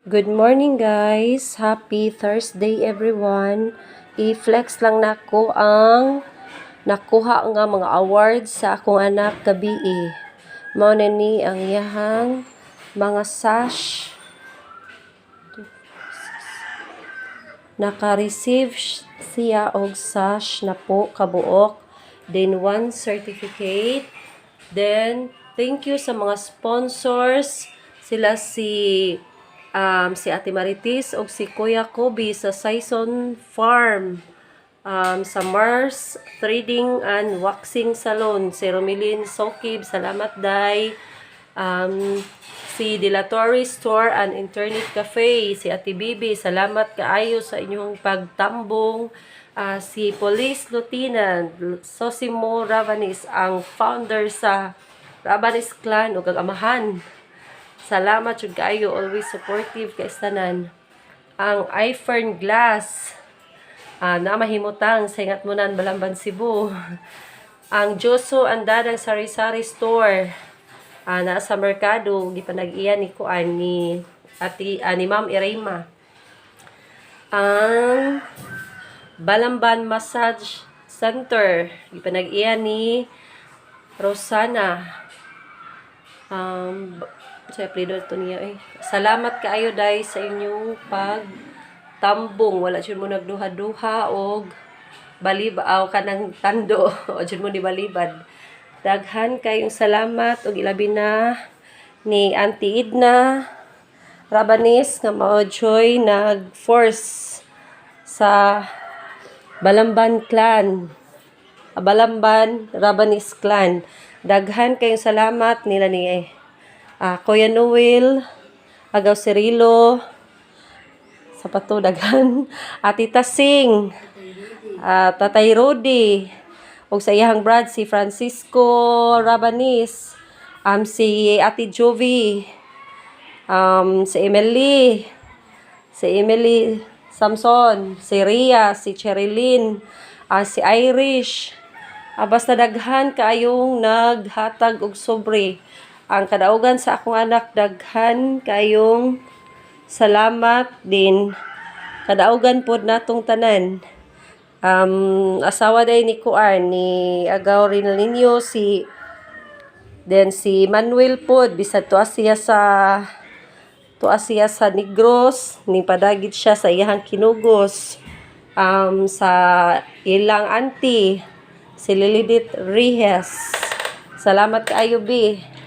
Good morning guys! Happy Thursday everyone! I-flex lang nako ang nakuha nga mga awards sa akong anak gabi Mao na ni ang iyahang mga sash. Naka-receive siya og sash na po kabuok. Then 1 certificate. Then thank you sa mga sponsors. Sila si Ate Marites o si Kuya Kobe sa Saison Farm, sa Mars Trading and Waxing Salon, si Romilin Sokib, salamat day, si Dilatory Store and Internet Cafe, si Ate Bibi, salamat kaayo sa inyong pagtambong, si Police Lieutenant Sosimo Ravanis, ang founder sa Ravanis Clan o kagamahan. Salamat jud kaayo, always supportive kay tanan. Ang iFern Glass na mahimutang sa Ingatmunan, Balamban, Cebu. Ang Joso and Dadang Sari-Sari Store na sa merkado, gipanag-iya ni kuan ni ni Ma'am Irema. Ang Balamban Massage Center, gipanag-iya ni Rosana. Salamat kaayo day sa inyong pagtambong. Wala jud mo nagduha-duha og balibaw kanang tando o jud mo ni balibad. Daghan kayong salamat og ilabi na ni Auntie Edna Rabanis nga mao joy nag-force sa Balamban Clan. Balamban Rabanis Clan. Daghan kayong salamat nila ni Kuya Noel, Agaw Cirilo, sa pato daghan, Tita Sing, Tatay Rudy, o sa iyang brad si Francisco Rabanis, si Ate Jovi, si Emily Samson, si Ria, si Cherilyn, si Irish. Basta daghan kaayong naghatag og sobre. Ang kadaugan sa akong anak, daghan kayong salamat din. Kadaugan pod natong tanan. Asawa day ni Kuan ni Agaw Rinalino, si Manuel pod bisad tuwa siya sa Negros, ni padagit siya sa iyang kinugos. Sa ilang auntie si Lilidit Rihes. Salamat kaayo bi.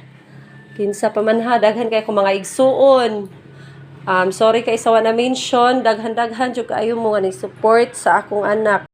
Kinsa pa man ha, daghan kay ko mga igsuon. Sorry kay sa wana mention, daghan-daghan jud kaayo mo nga ni support sa akong anak.